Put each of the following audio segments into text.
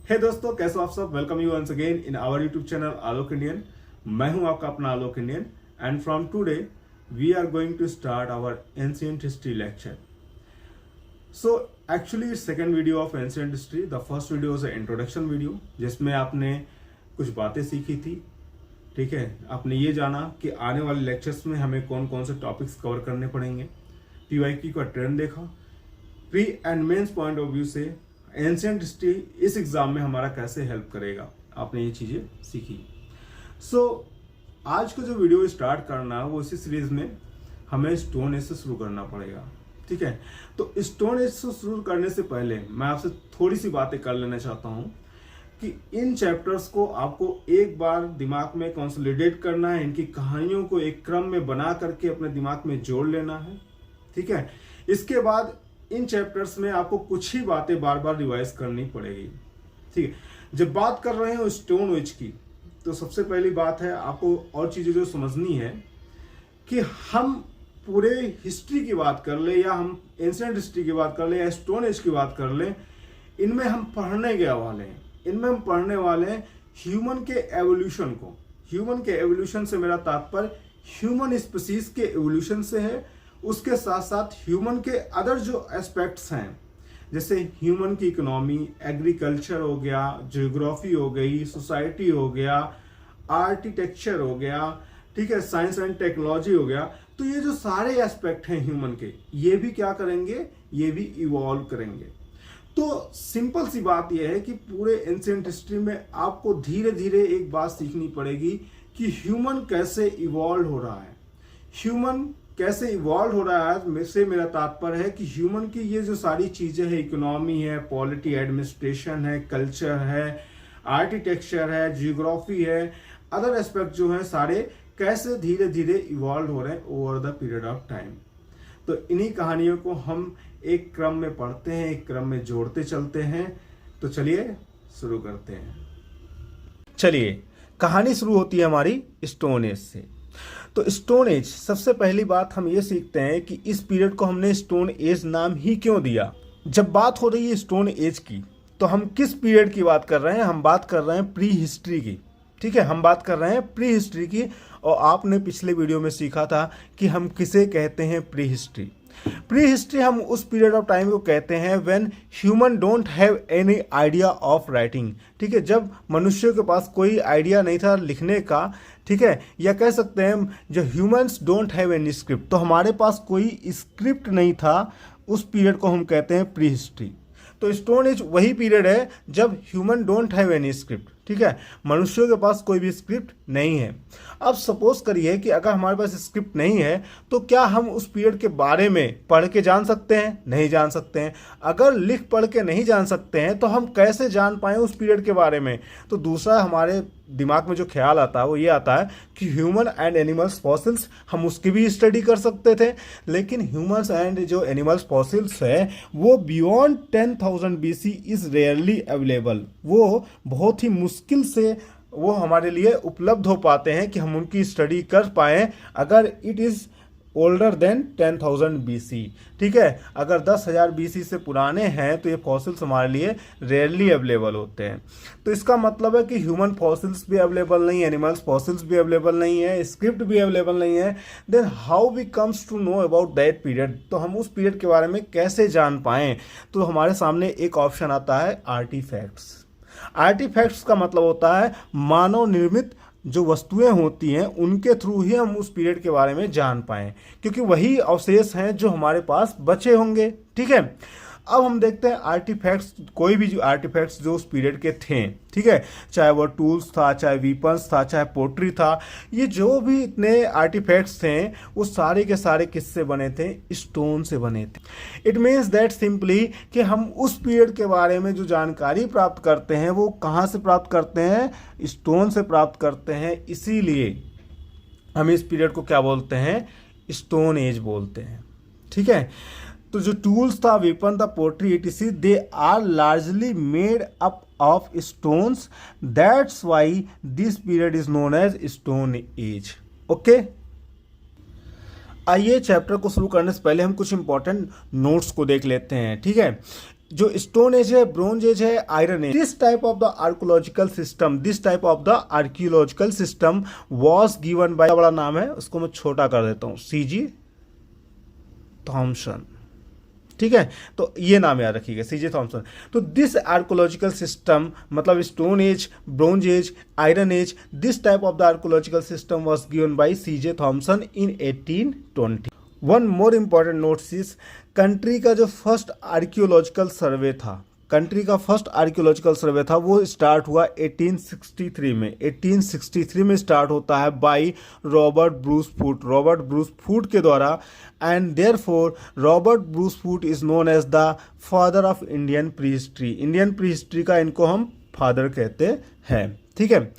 हे दोस्तों, कैसे हो आप सब। Welcome you once again in our YouTube channel Alok Indian. मैं हूं आपका अपना Alok Indian and from today we are going to start our ancient history lecture. So actually second video of ancient history. The first video was a introduction video जिसमें आपने कुछ बातें सीखी थी। ठीक है, आपने ये जाना कि आने वाले लेक्चर्स में हमें कौन कौन से टॉपिक्स कवर करने पड़ेंगे। पीवाईक्यू का ट्रेंड देखा, pre and mains point of view से एंशिएंट हिस्ट्री इस एग्जाम में हमारा कैसे हेल्प करेगा, आपने ये चीजें सीखी। सो आज का जो वीडियो स्टार्ट करना है वो इसी सीरीज में हमें स्टोन एज से शुरू करना पड़ेगा। ठीक है, तो स्टोन एज से शुरू करने से पहले मैं आपसे थोड़ी सी बातें कर लेना चाहता हूं कि इन चैप्टर्स को आपको एक बार दिमाग में कंसोलिडेट करना है, इनकी कहानियों को एक क्रम में बना करके अपने दिमाग में जोड़ लेना है। ठीक है, इसके बाद इन चैप्टर्स में आपको कुछ ही बातें बार बार रिवाइज करनी पड़ेगी। ठीक है, जब बात कर रहे हो स्टोन एज की तो सबसे पहली बात है आपको और चीजें जो समझनी है कि हम पूरे हिस्ट्री की बात कर ले या हम एंशिएंट हिस्ट्री की बात कर ले या स्टोन एज की बात कर ले, इनमें हम पढ़ने क्या वाले हैं। इनमें हम पढ़ने वाले हैं ह्यूमन के एवोल्यूशन को। ह्यूमन के एवोल्यूशन से मेरा तात्पर्य ह्यूमन स्पीसीज के एवोल्यूशन से है, उसके साथ साथ ह्यूमन के अदर जो एस्पेक्ट्स हैं जैसे ह्यूमन की इकोनॉमी, एग्रीकल्चर हो गया, ज्योग्राफी हो गई, सोसाइटी हो गया, आर्किटेक्चर हो गया, ठीक है, साइंस एंड टेक्नोलॉजी हो गया। तो ये जो सारे एस्पेक्ट हैं ह्यूमन के, ये भी क्या करेंगे, ये भी इवॉल्व करेंगे। तो सिंपल सी बात यह है कि पूरे एंशिएंट हिस्ट्री में आपको धीरे धीरे एक बात सीखनी पड़ेगी कि ह्यूमन कैसे इवॉल्व हो रहा है। ह्यूमन कैसे इवॉल्व हो रहा है से मेरा तात्पर्य है कि ह्यूमन की ये जो सारी चीजें हैं, इकोनॉमी है, पॉलिटी, एडमिनिस्ट्रेशन है, कल्चर है, आर्किटेक्चर है, जियोग्राफी है, अदर एस्पेक्ट जो है सारे कैसे धीरे धीरे इवॉल्व हो रहे हैं over the period of time. तो इन्हीं कहानियों को हम एक क्रम में पढ़ते हैं, एक क्रम में जोड़ते चलते हैं। तो चलिए शुरू करते हैं। चलिए, कहानी शुरू होती है हमारी स्टोन एज से। तो स्टोन एज, सबसे पहली बात हम ये सीखते हैं कि इस पीरियड को हमने स्टोन एज नाम ही क्यों दिया। जब बात हो रही है स्टोन एज की तो हम किस पीरियड की बात कर रहे हैं, हम बात कर रहे हैं प्री हिस्ट्री की। ठीक है, हम बात कर रहे हैं प्री हिस्ट्री की। और आपने पिछले वीडियो में सीखा था कि हम किसे कहते हैं प्री हिस्ट्री। प्री हिस्ट्री हम उस पीरियड ऑफ टाइम को कहते हैं when human don't have any idea of writing. ठीक है, जब मनुष्यों के पास कोई आइडिया नहीं था लिखने का। ठीक है, या कह सकते हैं जो humans don't have any script, तो हमारे पास कोई स्क्रिप्ट नहीं था, उस पीरियड को हम कहते हैं प्री हिस्ट्री। तो स्टोन एज वही पीरियड है जब human don't have any script. ठीक है, मनुष्यों के पास कोई भी स्क्रिप्ट नहीं है। अब सपोज करिए कि अगर हमारे पास स्क्रिप्ट नहीं है तो क्या हम उस पीरियड के बारे में पढ़ के जान सकते हैं? नहीं जान सकते हैं। अगर लिख पढ़ के नहीं जान सकते हैं तो हम कैसे जान पाएं उस पीरियड के बारे में? तो दूसरा हमारे दिमाग में जो ख्याल आता है वो ये आता है कि ह्यूमन एंड एनिमल्स फॉसिल्स, हम उसकी भी स्टडी कर सकते थे। लेकिन ह्यूमन्स एंड जो एनिमल्स फॉसिल्स है वो beyond 10,000 BC is rarely available. वो बहुत ही मुश्किल से वो हमारे लिए उपलब्ध हो पाते हैं कि हम उनकी स्टडी कर पाएँ अगर it is older than 10,000 BC। ठीक है, अगर 10,000 BC से पुराने हैं तो ये फॉसिल्स हमारे लिए रेयरली अवेलेबल होते हैं। तो इसका मतलब है कि ह्यूमन फॉसिल्स भी अवेलेबल नहीं है, एनिमल्स फॉसिल्स भी अवेलेबल नहीं है, स्क्रिप्ट भी अवेलेबल नहीं है। Then how we comes to know about that period, तो हम उस पीरियड के बारे में कैसे जान पाएँ? तो हमारे सामने एक ऑप्शन आता है आर्टिफैक्ट्स। आर्टिफैक्ट्स का मतलब होता है मानव निर्मित जो वस्तुएं होती हैं उनके थ्रू ही हम उस पीरियड के बारे में जान पाएं, क्योंकि वही अवशेष हैं जो हमारे पास बचे होंगे। ठीक है, अब हम देखते हैं आर्टिफैक्ट्स, कोई भी जो आर्टिफैक्ट्स जो उस पीरियड के थे। ठीक है, चाहे वो टूल्स था, चाहे वीपन्स था, चाहे पोट्री था, ये जो भी इतने आर्टिफैक्ट्स थे वो सारे के सारे किससे बने थे? स्टोन से बने थे। इट मीन्स दैट सिंपली कि हम उस पीरियड के बारे में जो जानकारी प्राप्त करते हैं वो कहाँ से प्राप्त करते हैं? स्टोन से प्राप्त करते हैं। इसीलिए हम इस पीरियड को क्या बोलते हैं? स्टोन एज बोलते हैं। ठीक है, तो जो टूल्स था, वेपन था, pottery etc, they are largely made up of stones. That's why this period is known as stone age. Okay, आइए चैप्टर को शुरू करने से पहले हम कुछ इंपॉर्टेंट नोट्स को देख लेते हैं। ठीक है, जो स्टोन एज है, ब्रोंज एज है, iron age, this type of the archaeological system was given by, बड़ा नाम है उसको मैं छोटा कर देता हूँ, सीजी थॉमसन, ठीक है, तो ये नाम याद रखिएगा, सीजे थॉमसन। तो दिस आर्कोलॉजिकल सिस्टम मतलब stone age, bronze age, iron age, this type of the archaeological system was given by CJ Thomsen in 1820। One more important notes is, country का जो फर्स्ट आर्कियोलॉजिकल सर्वे था, country का first archaeological सर्वे था, वो start हुआ 1863 में। 1863 में स्टार्ट होता है बाय रॉबर्ट ब्रूस फूट के द्वारा, and therefore Robert Bruce Foote is known as the father of Indian pre history. Indian pre history का इनको हम फादर कहते हैं, ठीक है।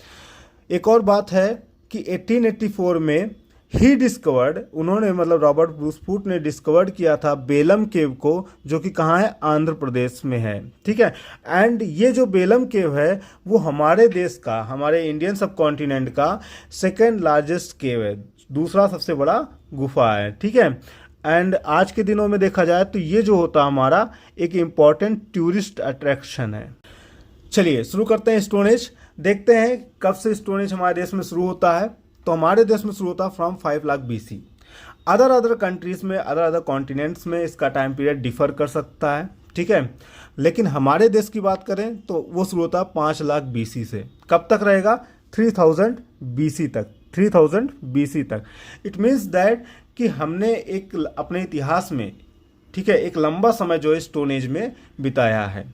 एक और बात है कि 1884 में ही डिस्कवर्ड, उन्होंने मतलब रॉबर्ट ब्रूस फूट ने डिस्कवर्ड किया था बेलम केव को, जो कि कहाँ है, आंध्र प्रदेश में है, ठीक है। एंड ये जो बेलम केव है वो हमारे देश का, हमारे इंडियन सब कॉन्टिनेंट का सेकेंड लार्जेस्ट केव है, दूसरा सबसे बड़ा गुफा है, ठीक है। एंड आज के दिनों में देखा जाए तो ये जो होता है हमारा एक इम्पॉर्टेंट टूरिस्ट अट्रैक्शन है। चलिए शुरू करते हैं स्टोन एज। देखते हैं कब से स्टोन एज हमारे देश में शुरू होता है। तो हमारे देश में शुरू होता है from 5 lakh BC। Other countries में, अदर कॉन्टिनेंट्स में इसका टाइम पीरियड डिफर कर सकता है, ठीक है। लेकिन हमारे देश की बात करें तो वो शुरू होता है 5 लाख BC से। कब तक रहेगा, 3000 BC तक, 3000 BC तक। इट मीन्स दैट कि हमने एक अपने इतिहास में, ठीक है, एक लंबा समय जो है स्टोन एज में बिताया है।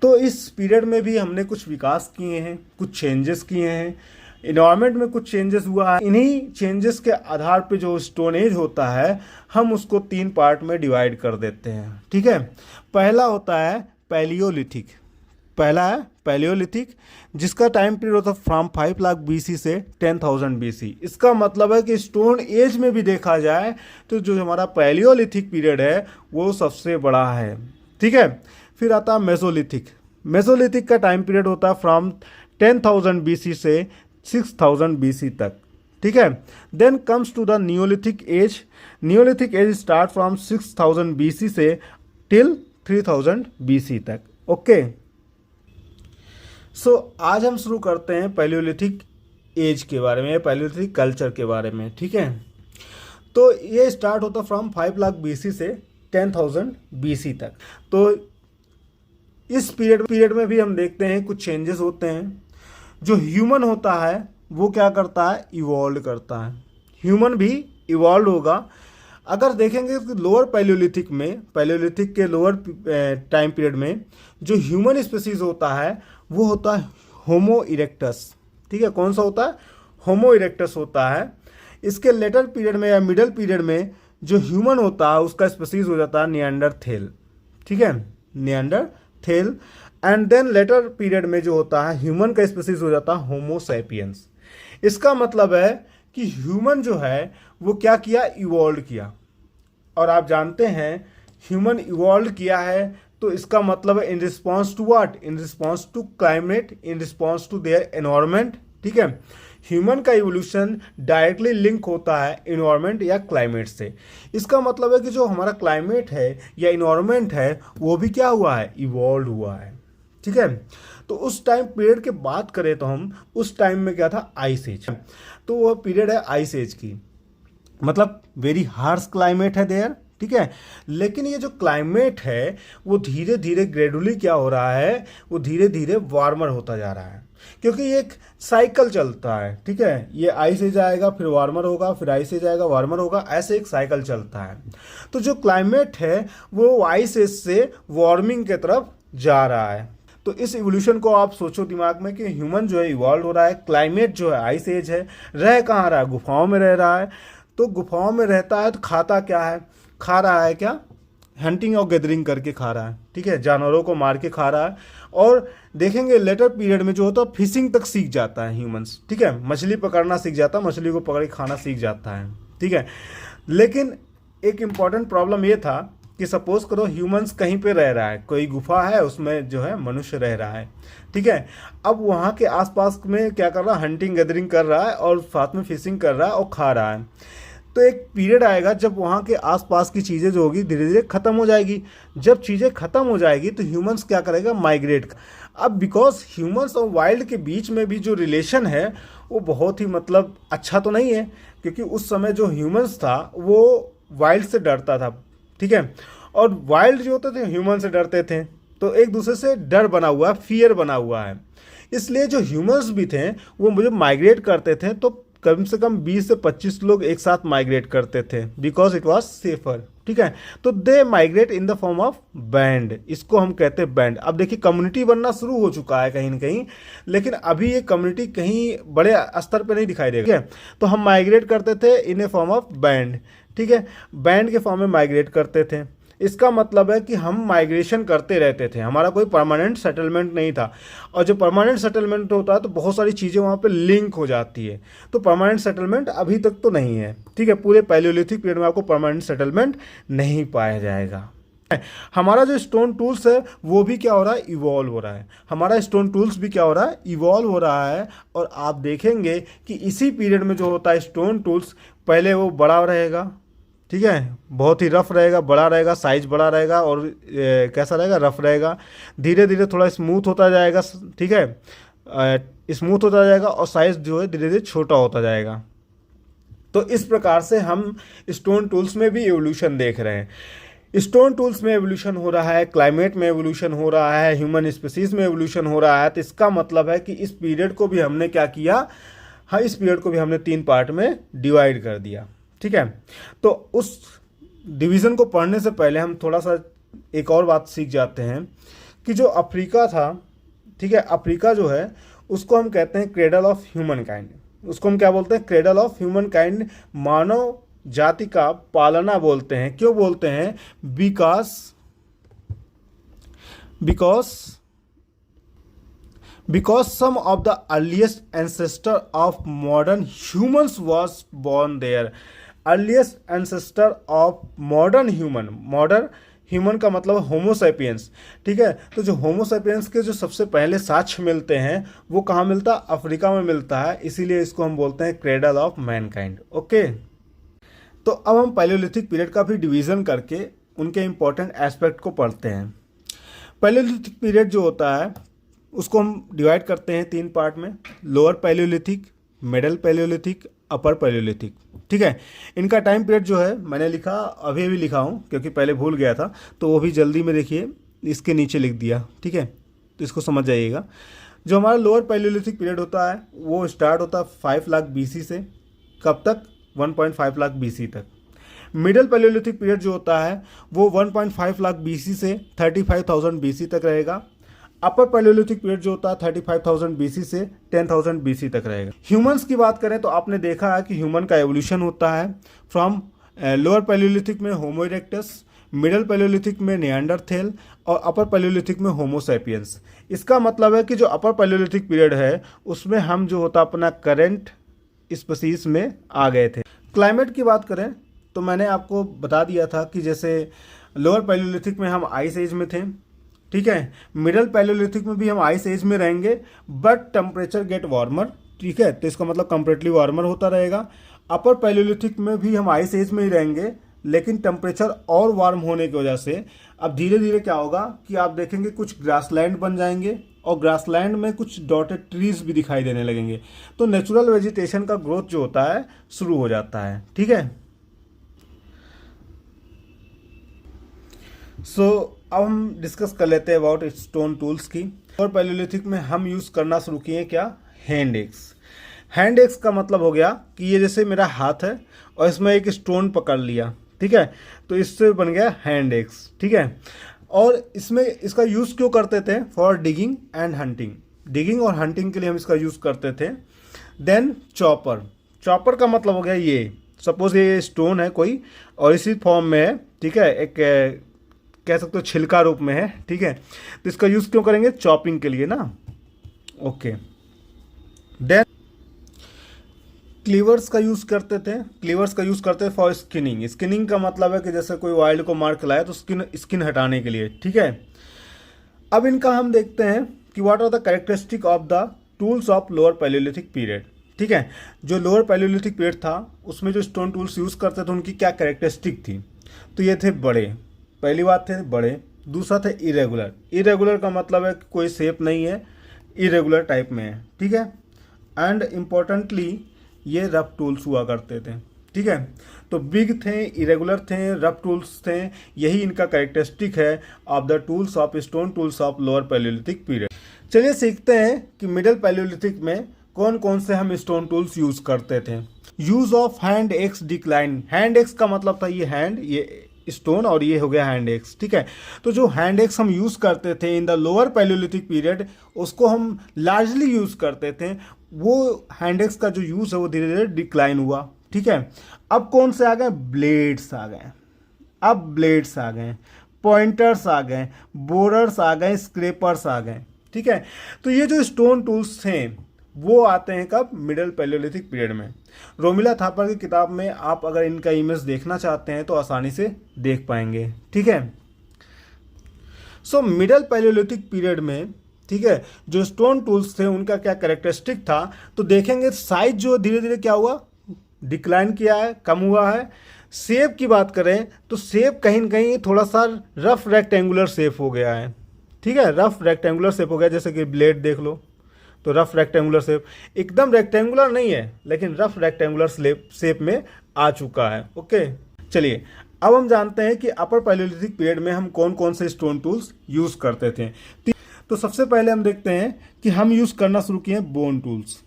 तो इस पीरियड में भी हमने कुछ विकास किए हैं, कुछ चेंजेस किए हैं, इन्वायरमेंट में कुछ चेंजेस हुआ है। इन्हीं चेंजेस के आधार पे जो स्टोन एज होता है हम उसको 3 पार्ट में डिवाइड कर देते हैं, ठीक है। पहला होता है पैलियोलिथिक, पहला है पैलियोलिथिक, जिसका टाइम पीरियड होता है फ्रॉम 5 लाख BC से 10,000 BC। इसका मतलब है कि स्टोन एज में भी देखा जाए तो जो हमारा पैलियोलिथिक पीरियड है वो सबसे बड़ा है, ठीक है। फिर आता है मेसोलिथिक। मेसोलिथिक का टाइम पीरियड होता है फ्रॉम 10,000 BC से 6000 BC तक, ठीक है। Then comes to the neolithic age. Neolithic age start from 6000 BC से टिल 3000 BC तक, ओके। सो आज हम शुरू करते हैं पैलियोलिथिक एज के बारे में, पैलियोलिथिक कल्चर के बारे में, ठीक है। तो ये स्टार्ट होता फ्रॉम 5 लाख BC से 10,000 BC तक। तो इस पीरियड में भी हम देखते हैं कुछ चेंजेस होते हैं। जो ह्यूमन होता है वो क्या करता है, इवॉल्व करता है। ह्यूमन भी इवॉल्व होगा। अगर देखेंगे तो लोअर पैलियोलिथिक में, पैलियोलिथिक के लोअर टाइम पीरियड में जो ह्यूमन स्पीसीज होता है वो होता है होमो इरेक्टस, ठीक है। कौन सा होता है, होमो इरेक्टस होता है। इसके लेटर पीरियड में या मिडल पीरियड में जो ह्यूमन होता है उसका स्पीसीज हो जाता है निएंडरथैल, ठीक है, निएंडरथैल। एंड देन लेटर पीरियड में जो होता है ह्यूमन का स्पीसीज हो जाता है होमो सैपियंस। इसका मतलब है कि ह्यूमन जो है वो क्या किया, इवॉल्व किया। और आप जानते हैं ह्यूमन इवॉल्व किया है तो इसका मतलब है in response to what, in response to climate, in response to their environment, ठीक है। ह्यूमन का इवोल्यूशन डायरेक्टली लिंक होता है इन्वायरमेंट या क्लाइमेट से। इसका मतलब है कि जो हमारा क्लाइमेट है या इन्वायरमेंट है वो भी क्या हुआ है, इवॉल्व हुआ है, ठीक है। तो उस टाइम पीरियड की बात करें तो हम उस टाइम में क्या था, आइस एज। तो वह पीरियड है आइस एज की, मतलब वेरी हार्श क्लाइमेट है देयर, ठीक है। लेकिन ये जो क्लाइमेट है वो धीरे धीरे ग्रेजुअली क्या हो रहा है, वो धीरे धीरे वार्मर होता जा रहा है, क्योंकि ये एक साइकिल चलता है, ठीक है। ये आइस एज आएगा, फिर वार्मर होगा, फिर आइस एज आएगा, वार्मर होगा, ऐसे एक साइकिल चलता है। तो जो क्लाइमेट है वो आइस एज से वार्मिंग की तरफ जा रहा है। तो इस इवोल्यूशन को आप सोचो दिमाग में कि ह्यूमन जो है इवॉल्व हो रहा है, क्लाइमेट जो है आइस एज है, रह कहाँ रहा है, गुफाओं में रह रहा है। तो गुफाओं में रहता है तो खाता क्या है, खा रहा है क्या, हंटिंग और गैदरिंग करके खा रहा है, ठीक है, जानवरों को मार के खा रहा है। और देखेंगे लेटर पीरियड में जो होता है फिशिंग तक सीख जाता है ह्यूमंस, ठीक है, मछली पकड़ना सीख जाता है, मछली को पकड़ के खाना सीख जाता है, ठीक है। लेकिन एक इम्पॉर्टेंट प्रॉब्लम ये था कि सपोज करो ह्यूमंस कहीं पे रह रहा है, कोई गुफा है उसमें जो है मनुष्य रह रहा है, ठीक है। अब वहाँ के आसपास में क्या कर रहा है, हंटिंग गैदरिंग कर रहा है और साथ में फिशिंग कर रहा है और खा रहा है। तो एक पीरियड आएगा जब वहाँ के आसपास की चीज़ें जो होगी धीरे धीरे ख़त्म हो जाएगी। जब चीज़ें ख़त्म हो जाएगी तो ह्यूमंस क्या करेगा, माइग्रेट। अब बिकॉज ह्यूमंस और वाइल्ड के बीच में भी जो रिलेशन है वो बहुत ही मतलब अच्छा तो नहीं है, क्योंकि उस समय जो ह्यूमंस था वो वाइल्ड से डरता था, ठीक है, और वाइल्ड जो होते थे ह्यूमन से डरते थे। तो एक दूसरे से डर बना हुआ है, फियर बना हुआ है। इसलिए जो ह्यूमंस भी थे वो मुझे माइग्रेट करते थे तो कम से कम 20 से 25 लोग एक साथ माइग्रेट करते थे, बिकॉज इट वाज सेफर, ठीक है। तो they migrate in the form of band, इसको हम कहते हैं बैंड। अब देखिए कम्युनिटी बनना शुरू हो चुका है कहीं ना कहीं, लेकिन अभी ये कम्युनिटी कहीं बड़े स्तर पे नहीं दिखाई देगा, ठीक है। तो हम माइग्रेट करते थे इन ए फॉर्म ऑफ बैंड, ठीक है, बैंड के फॉर्म में माइग्रेट करते थे। इसका मतलब है कि हम माइग्रेशन करते रहते थे, हमारा कोई परमानेंट सेटलमेंट नहीं था। और जब परमानेंट सेटलमेंट होता है तो बहुत सारी चीज़ें वहाँ पे लिंक हो जाती है। तो परमानेंट सेटलमेंट अभी तक तो नहीं है, ठीक है। पूरे पैलियोलिथिक पीरियड में आपको परमानेंट सेटलमेंट नहीं पाया जाएगा। हमारा जो स्टोन टूल्स है वो भी क्या हो रहा है, इवॉल्व हो रहा है। हमारा स्टोन टूल्स भी क्या हो रहा है, इवॉल्व हो रहा है। और आप देखेंगे कि इसी पीरियड में जो होता है स्टोन टूल्स, पहले वो बड़ा रहेगा, ठीक है, बहुत ही रफ रहेगा, बड़ा रहेगा, साइज बड़ा रहेगा और कैसा रहेगा, रफ रहेगा। धीरे धीरे थोड़ा स्मूथ होता जाएगा, ठीक है, स्मूथ होता जाएगा और साइज जो है धीरे धीरे छोटा होता जाएगा। तो इस प्रकार से हम स्टोन टूल्स में भी एवोल्यूशन देख रहे हैं। स्टोन टूल्स में एवोल्यूशन हो रहा है, क्लाइमेट में एवोल्यूशन हो रहा है, ह्यूमन स्पीसीज में एवोल्यूशन हो रहा है। तो इसका मतलब है कि इस पीरियड को भी हमने क्या किया, हाँ, इस पीरियड को भी हमने 3 पार्ट में डिवाइड कर दिया, ठीक है। तो उस डिवीज़न को पढ़ने से पहले हम थोड़ा सा एक और बात सीख जाते हैं कि जो अफ्रीका था, ठीक है, अफ्रीका जो है उसको हम कहते हैं क्रेडल ऑफ ह्यूमन काइंड। उसको हम क्या बोलते हैं, क्रेडल ऑफ ह्यूमन काइंड, मानव जाति का पालना बोलते हैं। क्यों बोलते हैं, because some of the earliest ancestor of modern humans was born there। Earliest ancestor of modern human का मतलब होमोसैपियंस, ठीक है। तो जो होमोसैपियंस के जो सबसे पहले साक्ष्य मिलते हैं वो कहाँ मिलता है, अफ्रीका में मिलता है। इसीलिए इसको हम बोलते हैं क्रेडल ऑफ मैनकाइंड, ओके। तो अब हम पैलियोलिथिक पीरियड का भी डिवीज़न करके उनके इंपॉर्टेंट एस्पेक्ट को पढ़ते हैं। पैलियोलिथिक पीरियड जो होता है उसको हम डिवाइड करते हैं 3 पार्ट में, लोअर पैलियोलिथिक, मिडिल पैलियोलिथिक, अपर पैलियोलिथिक, ठीक है। इनका टाइम पीरियड जो है मैंने लिखा, अभी भी लिखा हूँ क्योंकि पहले भूल गया था, तो वो भी जल्दी में देखिए इसके नीचे लिख दिया, ठीक है। तो इसको समझ जाइएगा। जो हमारा लोअर पैलियोलिथिक पीरियड होता है वो स्टार्ट होता है 5 लाख BC से, कब तक, 1.5 लाख BC तक। मिडिल पैलियोलिथिक पीरियड जो होता है वो 1.5 लाख BC से 35,000 BC तक रहेगा। अपर पैलियोलिथिक पीरियड जो होता है 35,000 BC से 10,000 BC तक रहेगा। ह्यूमंस की बात करें तो आपने देखा है कि ह्यूमन का एवोल्यूशन होता है फ्रॉम लोअर पैलियोलिथिक में होमो इरेक्टस, मिडिल पैलियोलिथिक में निएंडरथैल और अपर पैलियोलिथिक में होमो सैपियंस। इसका मतलब है कि जो अपर पैलियोलिथिक पीरियड है उसमें हम जो होता अपना करंट स्पीसीज में आ गए थे। क्लाइमेट की बात करें तो मैंने आपको बता दिया था कि जैसे लोअर पैलियोलिथिक में हम आइस एज में थे, ठीक है। मिडिल पैलियोलिथिक में भी हम आइस एज में रहेंगे, बट टेम्परेचर गेट वार्मर, ठीक है। तो इसका मतलब कंपेरेटिवली वार्मर होता रहेगा। अपर पैलियोलिथिक में भी हम आइस एज में ही रहेंगे, लेकिन टेम्परेचर और वार्म होने की वजह से अब धीरे धीरे क्या होगा कि आप देखेंगे कुछ ग्रासलैंड बन जाएंगे और ग्रासलैंड में कुछ डॉटेड ट्रीज भी दिखाई देने लगेंगे। तो नेचुरल वेजिटेशन का ग्रोथ जो होता है शुरू हो जाता है, ठीक है। अब हम डिस्कस कर लेते हैं अबाउट स्टोन टूल्स की। और पैलियोलिथिक में हम यूज़ करना शुरू किए क्या, हैंड एक्स। हैंड एक्स का मतलब हो गया कि ये जैसे मेरा हाथ है और इसमें एक स्टोन पकड़ लिया, ठीक है, तो इससे बन गया हैंड एक्स, ठीक है। और इसमें इसका यूज़ क्यों करते थे, for digging and hunting. Digging और हंटिंग के लिए हम इसका यूज़ करते थे। देन चॉपर का मतलब हो गया ये, सपोज ये स्टोन है कोई और इसी फॉर्म में है, ठीक है, एक कह सकते हो छिलका रूप में है, ठीक है। तो इसका यूज़ क्यों करेंगे, चॉपिंग के लिए ना, ओके। देन क्लीवर्स का यूज़ करते थे फॉर स्किनिंग। स्किनिंग का मतलब है कि जैसे कोई वाइल्ड को मार के लाया तो स्किन हटाने के लिए, ठीक है। अब इनका हम देखते हैं कि what are the characteristic of the tools of lower palaeolithic period. ठीक है। जो लोअर पैलियोलिथिक पीरियड था उसमें जो स्टोन टूल्स यूज़ करते थे उनकी क्या कैरेक्टरिस्टिक थी, तो ये थे बड़े, पहली बात थे बड़े, दूसरा थे इरेगुलर। इरेगुलर का मतलब है कि कोई शेप नहीं है, इरेगुलर टाइप में है, ठीक है। एंड इम्पोर्टेंटली ये रफ टूल्स हुआ करते थे, ठीक है। तो बिग थे, इरेगुलर थे, रफ टूल्स थे, यही इनका कैरेक्टरिस्टिक है of the tools of stone tools of lower palaeolithic period. चलिए सीखते हैं कि मिडिल पैलियोलिथिक में कौन कौन से हम स्टोन टूल्स यूज करते थे। Use of hand axe decline. Hand axe का मतलब था ये हैंड, ये स्टोन, और ये हो गया हैंड एक्स, ठीक है। तो जो हैंड एक्स हम यूज करते थे in the lower palaeolithic period, उसको हम लार्जली यूज करते थे। वो हैंड एक्स का जो यूज है वो धीरे धीरे डिक्लाइन हुआ, ठीक है। अब कौन से आ गए? ब्लेड्स आ गए। अब ब्लेड्स आ गए, पॉइंटर्स आ गए, बोरर्स आ गए, स्क्रेपर्स आ गए, ठीक है। तो ये जो स्टोन टूल्स हैं वो आते हैं कब? मिडिल पैलियोलिथिक पीरियड में। रोमिला थापर की किताब में आप अगर इनका इमेज देखना चाहते हैं तो आसानी से देख पाएंगे, ठीक है। सो मिडिल पैलियोलिथिक पीरियड में, ठीक है, जो स्टोन टूल्स थे उनका क्या कैरेक्टरिस्टिक था, तो देखेंगे साइज जो धीरे धीरे क्या हुआ? डिक्लाइन किया है, कम हुआ है। शेप की बात करें तो शेप कहीं न कहीं थोड़ा सा रफ रेक्टेंगुलर शेप हो गया है, ठीक है। रफ रेक्टेंगुलर शेप हो गया, जैसे कि ब्लेड देख लो तो रफ रेक्टेंगुलर शेप, एकदम रेक्टेंगुलर नहीं है लेकिन रफ रेक्टेंगुलर शेप में आ चुका है, ओके। चलिए अब हम जानते हैं कि अपर पैलियोलिथिक पीरियड में हम कौन कौन से स्टोन टूल्स यूज करते थे। तो सबसे पहले हम देखते हैं कि हम यूज करना शुरू किए बोन टूल्स,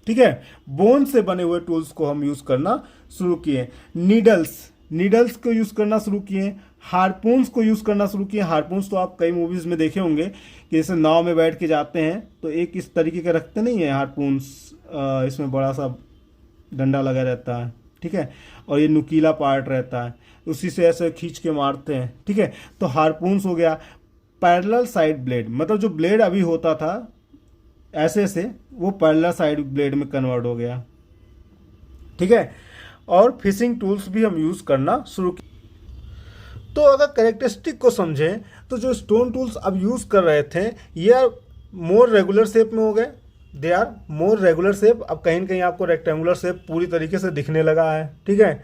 ठीक है। बोन से बने हुए टूल्स को हम यूज करना शुरू किए। नीडल्स को यूज करना शुरू किए। हारपून्स को यूज करना शुरू किए। हारपून्स तो आप कई मूवीज में देखे होंगे कि जैसे नाव में बैठ के जाते हैं तो एक इस तरीके का रखते नहीं है हारपून्स, इसमें बड़ा सा डंडा लगा रहता है, ठीक है, और ये नुकीला पार्ट रहता है, उसी से ऐसे खींच के मारते हैं, ठीक है। तो हारपून्स हो गया। पैरेलल साइड ब्लेड, मतलब जो ब्लेड अभी होता था ऐसे से, वो पैरेलल साइड ब्लेड में कन्वर्ट हो गया, ठीक है। और फिशिंग टूल्स भी हम यूज करना शुरू किए। तो अगर कैरेक्टरिस्टिक को समझें तो जो स्टोन टूल्स अब यूज कर रहे थे ये आर मोर रेगुलर शेप में हो गए, they are more regular shape. अब कहीं न कहीं आपको रेक्टेंगुलर शेप पूरी तरीके से दिखने लगा है, ठीक है।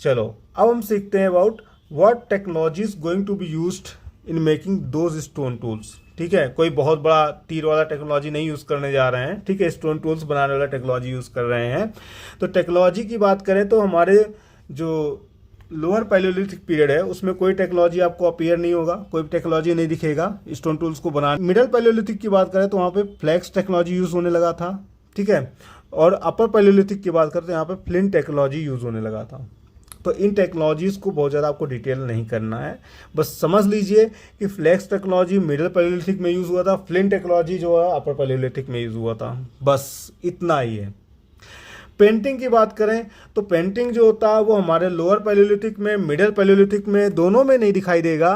चलो अब हम सीखते हैं about what technology is going to be used in making those stone tools, ठीक है। कोई बहुत बड़ा तीर वाला टेक्नोलॉजी नहीं यूज़ करने जा रहे हैं, ठीक है। स्टोन टूल्स बनाने वाला टेक्नोलॉजी यूज़ कर रहे हैं। तो टेक्नोलॉजी की बात करें तो हमारे जो लोअर पैलियोलिथिक पीरियड है उसमें कोई टेक्नोलॉजी आपको अपीयर नहीं होगा, कोई टेक्नोलॉजी नहीं दिखेगा स्टोन टूल्स को बनाने। मिडिल पैलियोलिथिक की बात करें तो वहाँ पे फ्लैक्स टेक्नोलॉजी यूज़ होने लगा था, ठीक है। और अपर पैलियोलिथिक की बात करते हैं यहाँ पे फ्लिंट टेक्नोलॉजी यूज़ होने लगा था। तो इन टेक्नोलॉजीज़ को बहुत ज़्यादा आपको डिटेल नहीं करना है, बस समझ लीजिए कि फ्लैक्स टेक्नोलॉजी मिडिल पैलियोलिथिक में यूज़ हुआ था, फ्लिंट टेक्नोलॉजी जो है अपर पैलियोलिथिक में यूज़ हुआ था, बस इतना ही है। पेंटिंग की बात करें तो पेंटिंग जो होता है वो हमारे लोअर पैलियोलिथिक में, मिडिल पैलियोलिथिक में, दोनों में नहीं दिखाई देगा।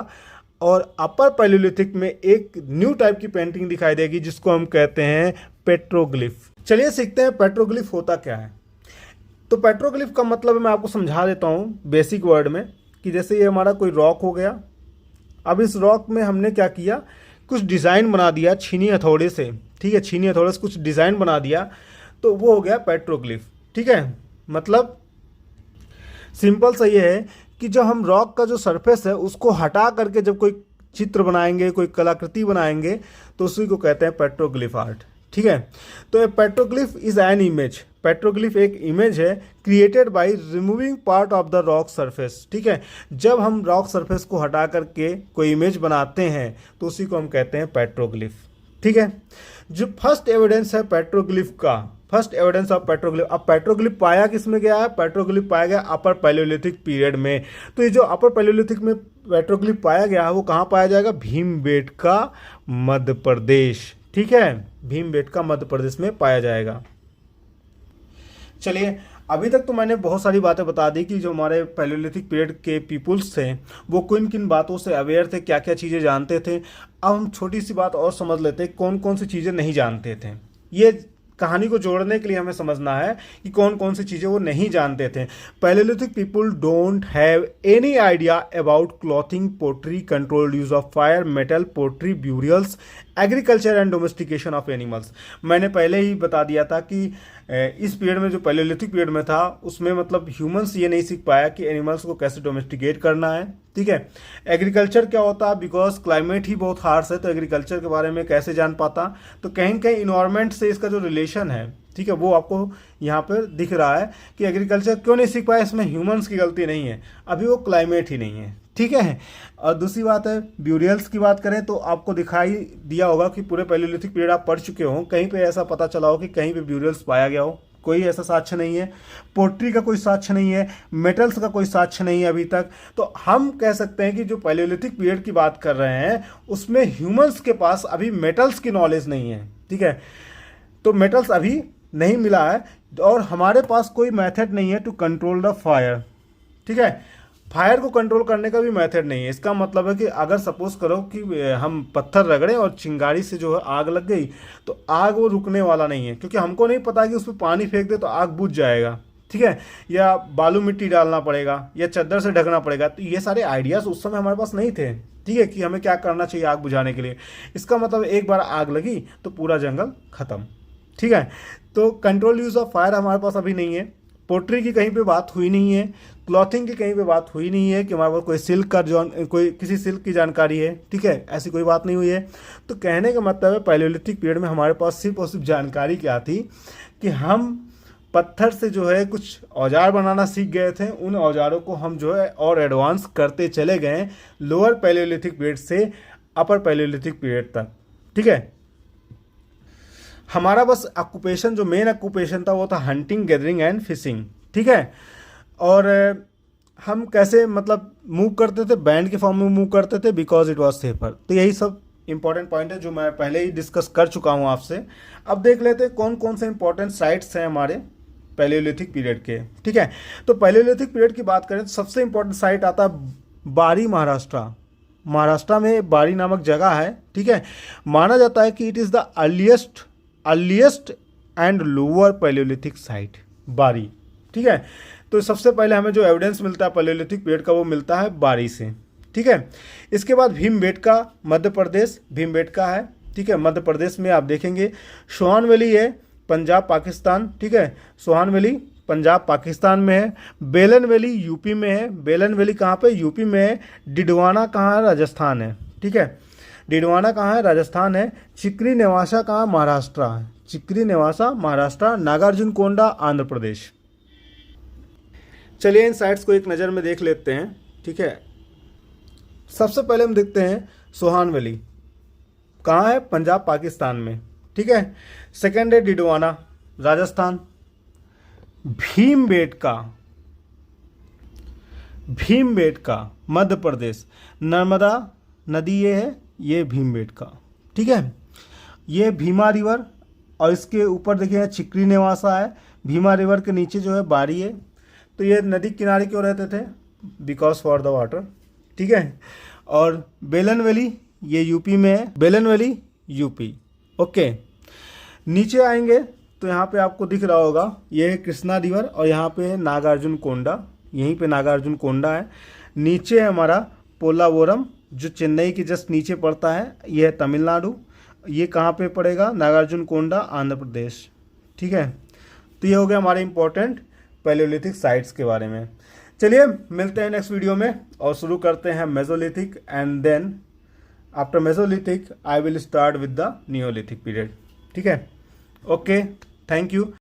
और अपर पैलियोलिथिक में एक न्यू टाइप की पेंटिंग दिखाई देगी जिसको हम कहते हैं पेट्रोग्लिफ। चलिए सीखते हैं पेट्रोग्लिफ होता क्या है। तो पेट्रोग्लिफ का मतलब मैं आपको समझा देता हूँ बेसिक वर्ड में, कि जैसे ये हमारा कोई रॉक हो गया। अब इस रॉक में हमने क्या किया, कुछ डिज़ाइन बना दिया छीनी हथौड़े से, ठीक है, छीनी हथौड़े से कुछ डिज़ाइन बना दिया, तो वो हो गया पेट्रोग्लिफ, ठीक है। मतलब सिंपल सा ये है कि जब हम रॉक का जो सरफेस है उसको हटा करके जब कोई चित्र बनाएंगे, कोई कलाकृति बनाएंगे, तो उसी को कहते हैं पेट्रोग्लिफ आर्ट, ठीक है। तो a petroglyph is an image, petroglyph एक इमेज है created by removing part of the rock surface, ठीक है। जब हम रॉक सरफेस को हटा करके कोई इमेज बनाते हैं तो उसी को हम कहते हैं पेट्रोग्लिफ, ठीक है। जो फर्स्ट एविडेंस है पेट्रोग्लिफ का, फर्स्ट एविडेंस ऑफ पेट्रोग्लिफ, अब पेट्रोग्लिफ पाया किसमें गया है? पेट्रोग्लिफ पाया गया अपर पैलियोलिथिक पीरियड में। तो ये जो अपर पैलियोलिथिक में पेट्रोग्लिफ पाया गया है वो कहाँ पाया जाएगा? भीमबेटका मध्य प्रदेश, ठीक है, भीमबेटका मध्य प्रदेश में पाया जाएगा। चलिए अभी तक तो मैंने बहुत सारी बातें बता दी कि जो हमारे पैलियोलिथिक पीरियड के पीपुल्स थे वो किन किन बातों से अवेयर थे, क्या क्या चीज़ें जानते थे। अब हम छोटी सी बात और समझ लेते हैं कौन कौन सी चीज़ें नहीं जानते थे। ये कहानी को जोड़ने के लिए हमें समझना है कि कौन कौन सी चीज़ें वो नहीं जानते थे। Palaeolithic people don't have any idea about clothing, pottery, controlled use of fire, metal, pottery, burials agriculture and domestication of animals. मैंने पहले ही बता दिया था कि इस पीरियड में जो पैलियोलिथिक पीरियड में था उसमें मतलब ह्यूमंस ये नहीं सीख पाया कि एनिमल्स को कैसे डोमेस्टिकेट करना है। ठीक है, एग्रीकल्चर क्या होता है, बिकॉज क्लाइमेट ही बहुत हार्श है तो एग्रीकल्चर के बारे में कैसे जान पाता। तो कहीं न कहीं इन्वायरमेंट से इसका जो रिलेशन है, ठीक है, वो आपको यहाँ पर दिख रहा है कि एग्रीकल्चर क्यों नहीं सीख पाया। इसमें ह्यूमंस की गलती नहीं है, अभी वो क्लाइमेट ही नहीं है। ठीक है, और दूसरी बात है ब्यूरियल्स की बात करें तो आपको दिखाई दिया होगा कि पूरे पैलियोलिथिक पीरियड आप पढ़ चुके हो, कहीं पे ऐसा पता चला हो कि कहीं पे ब्यूरियल्स पाया गया हो, कोई ऐसा साक्ष्य नहीं है। पोट्री का कोई साक्ष्य नहीं है, मेटल्स का कोई साक्ष्य नहीं है अभी तक। तो हम कह सकते हैं कि जो पैलियोलिथिक पीरियड की बात कर रहे हैं उसमें ह्यूमंस के पास अभी मेटल्स की नॉलेज नहीं है। ठीक है, तो मेटल्स अभी नहीं मिला है और हमारे पास कोई मेथड नहीं है टू कंट्रोल द फायर। ठीक है, फायर को कंट्रोल करने का भी मेथड नहीं है। इसका मतलब है कि अगर सपोज करो कि हम पत्थर रगड़े और चिंगारी से जो है आग लग गई तो आग वो रुकने वाला नहीं है, क्योंकि हमको नहीं पता कि उस पर पानी फेंक दे तो आग बुझ जाएगा। ठीक है, या बालू मिट्टी डालना पड़ेगा या चद्दर से ढकना पड़ेगा। तो ये सारे आइडियाज़ उस समय हमारे पास नहीं थे। ठीक है, कि हमें क्या करना चाहिए आग बुझाने के लिए। इसका मतलब एक बार आग लगी तो पूरा जंगल खत्म। ठीक है, तो कंट्रोल यूज़ ऑफ फायर हमारे पास अभी नहीं है। पोट्री की कहीं पे बात हुई नहीं है, क्लॉथिंग की कहीं पे बात हुई नहीं है कि हमारे पास कोई सिल्क का कोई किसी सिल्क की जानकारी है। ठीक है, ऐसी कोई बात नहीं हुई है। तो कहने का मतलब है पैलियोलिथिक पीरियड में हमारे पास सिर्फ और सिर्फ जानकारी क्या थी कि हम पत्थर से जो है कुछ औजार बनाना सीख गए थे। उन औजारों को हम जो है और एडवांस करते चले गए लोअर पैलियोलिथिक पीरियड से अपर पैलियोलिथिक पीरियड तक। ठीक है, हमारा बस ऑक्यूपेशन जो मेन ऑक्यूपेशन था वो था हंटिंग, गैदरिंग एंड फिशिंग। ठीक है, और हम कैसे मतलब मूव करते थे, बैंड के फॉर्म में मूव करते थे बिकॉज इट वाज सेफर। तो यही सब इंपॉर्टेंट पॉइंट है जो मैं पहले ही डिस्कस कर चुका हूँ आपसे। अब देख लेते हैं कौन कौन से इंपॉर्टेंट साइट्स हैं हमारे पैलियोलिथिक पीरियड के। ठीक है, तो पैलियोलिथिक पीरियड की बात करें तो सबसे इंपॉर्टेंट साइट आता है बारी, महाराष्ट्र। महाराष्ट्र में बारी नामक जगह है। ठीक है, माना जाता है कि it is the earliest and lower Palaeolithic site बारी। ठीक है, तो सबसे पहले हमें जो एविडेंस मिलता है पैलियोलिथिक पीरियड का वो मिलता है बारी से। ठीक है, इसके बाद भीमबेटका, मध्य प्रदेश, भीमबेटका है। ठीक है, मध्य प्रदेश में आप देखेंगे। सोहान वैली है, पंजाब पाकिस्तान। ठीक है, सोहान वैली पंजाब पाकिस्तान में है। बेलन वैली यूपी में है। बेलन वैली कहाँ पे, यूपी में है। डिडवाना कहाँ है, राजस्थान है। ठीक है, डिडवाना कहाँ है, राजस्थान है। चिकरी नेवासा कहाँ, महाराष्ट्र है। चिकरी नेवासा महाराष्ट्र। नागार्जुन कोंडा आंध्र प्रदेश। चलिए इन साइट्स को एक नज़र में देख लेते हैं। ठीक है, सबसे पहले हम देखते हैं सोहान वैली कहाँ है, पंजाब पाकिस्तान में। ठीक है, सेकेंड है डिडवाना, राजस्थान। भीमबेटका मध्य प्रदेश। नर्मदा नदी ये है, ये भीमबेटका। ठीक है, ये भीमा रिवर और इसके ऊपर देखिए चिकरी नेवासा है। भीमा रिवर के नीचे जो है बारी है। तो ये नदी किनारे क्यों रहते थे, बिकॉज फॉर द वाटर। ठीक है, और बेलन वैली ये यूपी में है। बेलन वैली यूपी। ओके, नीचे आएंगे तो यहाँ पे आपको दिख रहा होगा ये है कृष्णा रिवर और यहाँ पे है नागार्जुन कोंडा। यहीं पे नागार्जुन कोंडा है। नीचे है हमारा पोलावोरम जो चेन्नई के जस्ट नीचे पड़ता है। ये है तमिलनाडु। ये कहाँ पे पड़ेगा, नागार्जुन कोंडा आंध्र प्रदेश। ठीक है, तो ये हो गया हमारे इंपॉर्टेंट पैलियोलिथिक साइट्स के बारे में। चलिए मिलते हैं नेक्स्ट वीडियो में और शुरू करते हैं mesolithic and then after mesolithic I will start with the neolithic period. ठीक है, ओके, थैंक यू।